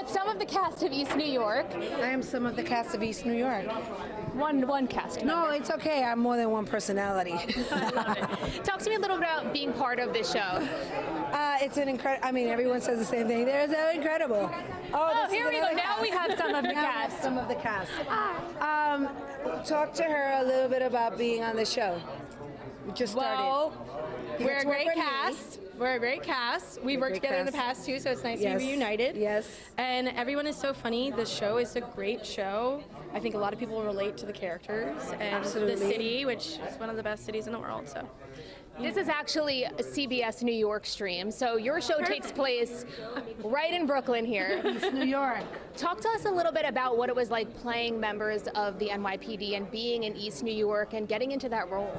some of the cast of East New York. I am some of the cast of East New York. One cast member. No, it's okay. I'm more than one personality. I love it. Talk to me a little bit about being part of this show. It's an incredible. I mean, everyone says the same thing. They're so incredible. Oh, here we go. Now we have some of the now cast. We have some of the cast. Talk to her a little bit about being on the show. We just started. Well, we're a great cast. We're a great cast. We've worked together in the past too, so it's nice to be reunited. Yes. And everyone is so funny. The show is a great show. I think a lot of people relate to the characters and the city, which is one of the best cities in the world. So. This is actually a CBS New York stream, so your show takes place right in Brooklyn here. East New York. Talk to us a little bit about what it was like playing members of the NYPD and being in East New York and getting into that role.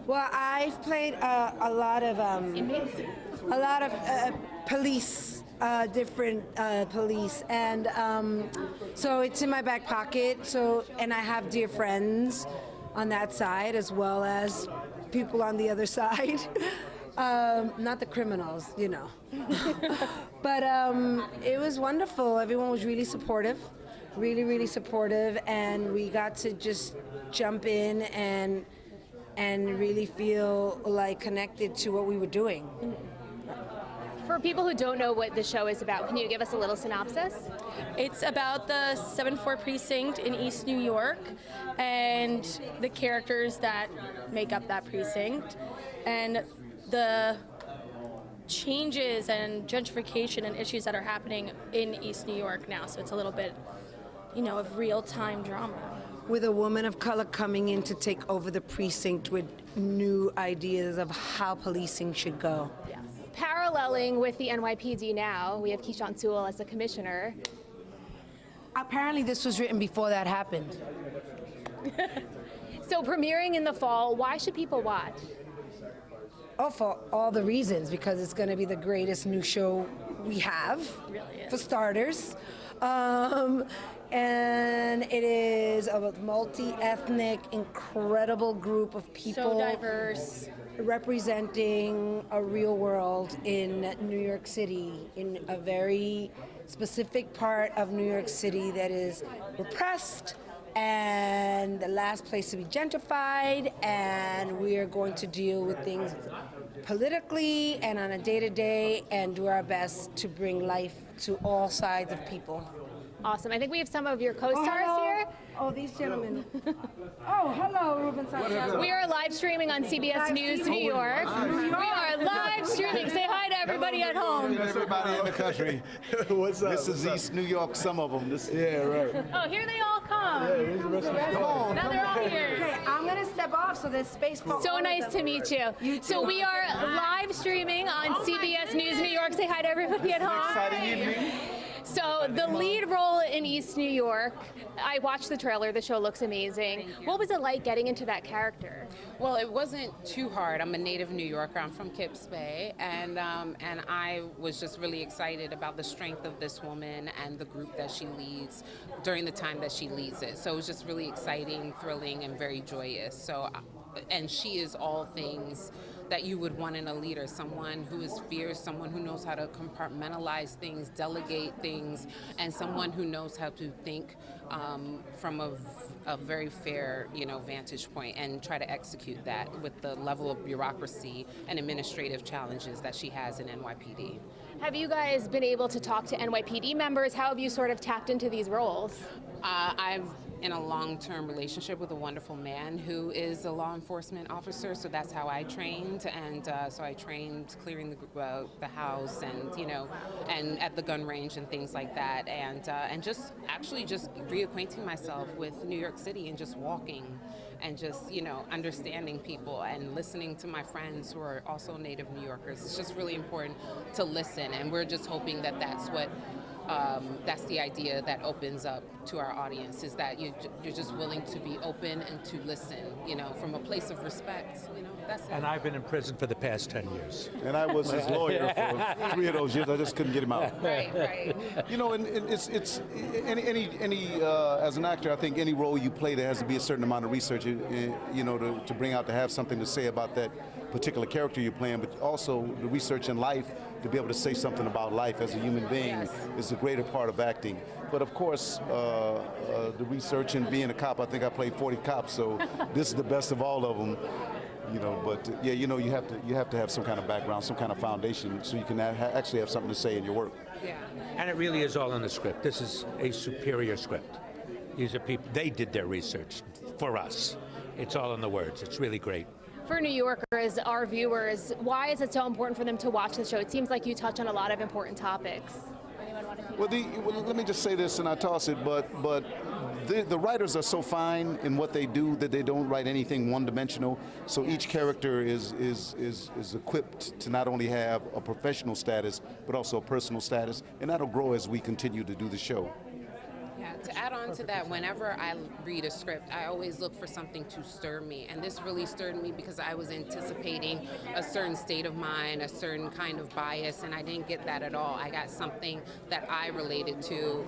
Well, I've played a lot of police, different police, and so it's in my back pocket. So, and I have dear friends on that side as well as people on the other side. Not the criminals, you know. But it was wonderful. Everyone was really supportive, really supportive, and we got to just jump in and really feel like connected to what we were doing. For people who don't know what the show is about, can you give us a little synopsis? It's about the 7-4 precinct in East New York and the characters that make up that precinct and the changes and gentrification and issues that are happening in East New York now. So it's a little bit, you know, of real-time drama. With a woman of color coming in to take over the precinct with new ideas of how policing should go. Yes. Paralleling with the NYPD now, we have Keechant Sewell as the commissioner. Apparently this was written before that happened. So premiering in the fall, why should people watch? Oh, for all the reasons, because it's going to be the greatest new show we have, Really is. for starters. And it is a multi-ethnic, incredible group of people. So diverse. Representing a real world in New York City, in a very specific part of New York City that is repressed and the last place to be gentrified, and we are going to deal with things politically and on a day-to-day and do our best to bring life to all sides of people. Awesome. I think we have some of your co-stars here. Oh, these gentlemen. Oh, hello, Ruben Santiago. We are live streaming on CBS News New York. We are live streaming. Say hi to everybody at home. Everybody in the country. What's up? This is East New York, some of them. Yeah, right. Oh, here they all come. Yeah, here's the rest of the squad. Now they're all here. Okay, I'm going to step off so there's space for So all of nice them. to meet you. So we are live streaming on CBS News New York. Say hi to everybody at home. Exciting evening. So the lead role in East New York, I watched the trailer, the show looks amazing. What was it like getting into that character? Well, it wasn't too hard. I'm a native New Yorker. I'm from Kips Bay, and I was just really excited about the strength of this woman and the group that she leads during the time that she leads it. So it was just really exciting, thrilling, and very joyous. So, and she is all things that you would want in a leader, someone who is fierce, someone who knows how to compartmentalize things, delegate things, and someone who knows how to think from a very fair, vantage point and try to execute that with the level of bureaucracy and administrative challenges that she has in NYPD. Have you guys been able to talk to NYPD members? How have you sort of tapped into these roles? I've in a long-term relationship with a wonderful man who is a law enforcement officer, so that's how I trained, and so I trained clearing the house and and at the gun range and things like that, and just reacquainting myself with New York City and just walking and just understanding people and listening to my friends who are also native New Yorkers. It's just really important to listen, and we're just hoping that that's the idea that opens up to our audience, is that you're just willing to be open and to listen, from a place of respect. That's it. And I've been in prison for the past 10 years. And I was his lawyer for 3 of those years. I just couldn't get him out. Right. And it's any as an actor, I think any role you play, there has to be a certain amount of research, to bring out, to have something to say about that particular character you're playing, but also the research in life to be able to say something about life as a human being is the greater part of acting. But of course, the research and being a cop, I think I played 40 cops, so this is the best of all of them. But yeah, you have to have some kind of background, some kind of foundation, so you can actually have something to say in your work. Yeah. And it really is all in the script. This is a superior script. These are people, they did their research for us. It's all in the words. It's really great. For New Yorkers, our viewers, why is it so important for them to watch the show? It seems like you touch on a lot of important topics. Anyone want to see Well, let me just say this, and I toss it, but the writers are so fine in what they do that they don't write anything one-dimensional. So each character is equipped to not only have a professional status, but also a personal status, and that'll grow as we continue to do the show. Yeah, to add on to that, whenever I read a script, I always look for something to stir me. And this really stirred me because I was anticipating a certain state of mind, a certain kind of bias, and I didn't get that at all. I got something that I related to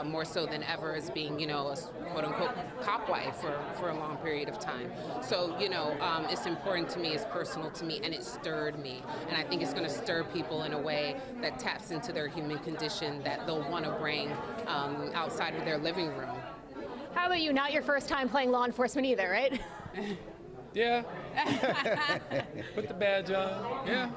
more so than ever as being, a quote-unquote cop wife for a long period of time. So, it's important to me, it's personal to me, and it stirred me. And I think it's going to stir people in a way that taps into their human condition that they'll want to bring outside of their living room. How about you? Not your first time playing law enforcement either, right? Yeah. Put the badge on. Yeah.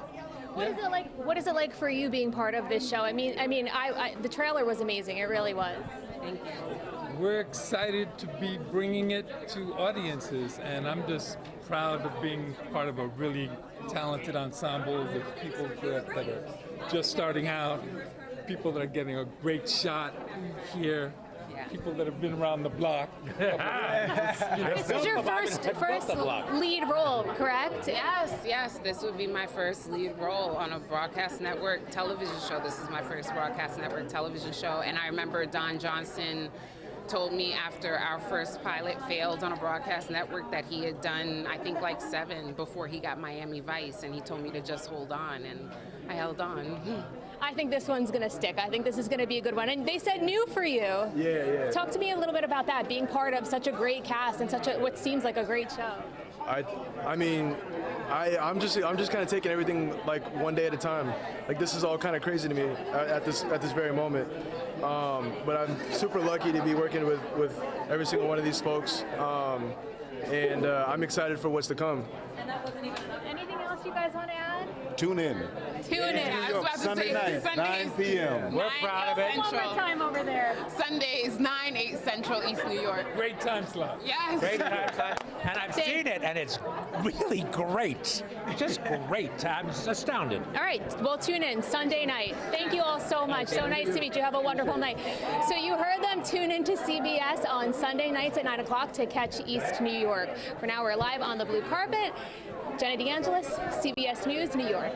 What is it like? What is it like for you being part of this show? I mean, the trailer was amazing. It really was. Thank you. We're excited to be bringing it to audiences, and I'm just proud of being part of a really talented ensemble with people that are just starting out, people that are getting a great shot here. People that have been around the block. This is your first lead role, correct? Yes. This would be my first lead role on a broadcast network television show. This is my first broadcast network television show, and I remember Don Johnson told me after our first pilot failed on a broadcast network that he had done, I think, like 7 before he got Miami Vice, and he told me to just hold on, and I held on. I think this one's going to stick. I think this is going to be a good one. And they said new for you. Yeah. Talk to me a little bit about that, being part of such a great cast and such a what seems like a great show. I'm just kind of taking everything like one day at a time. Like, this is all kind of crazy to me at this very moment. But I'm super lucky to be working with every single one of these folks. And I'm excited for what's to come. And that wasn't even enough. Anything else you guys want to add? Tune in. I was about to Sunday say night, Sundays, 9 p.m. We're proud of it. One more time over there. Sundays, 9, 8 Central, East New York. Great time slot. Yes. Great time. And I've seen it, and it's really great. Just great. I'm astounded. All right, well, tune in Sunday night. Thank you all so much. So nice to meet you. Have a wonderful night. So you heard them. Tune in to CBS on Sunday nights at 9 o'clock to catch East New York. For now, we're live on the blue carpet. Jenna DeAngelis, CBS News, New York.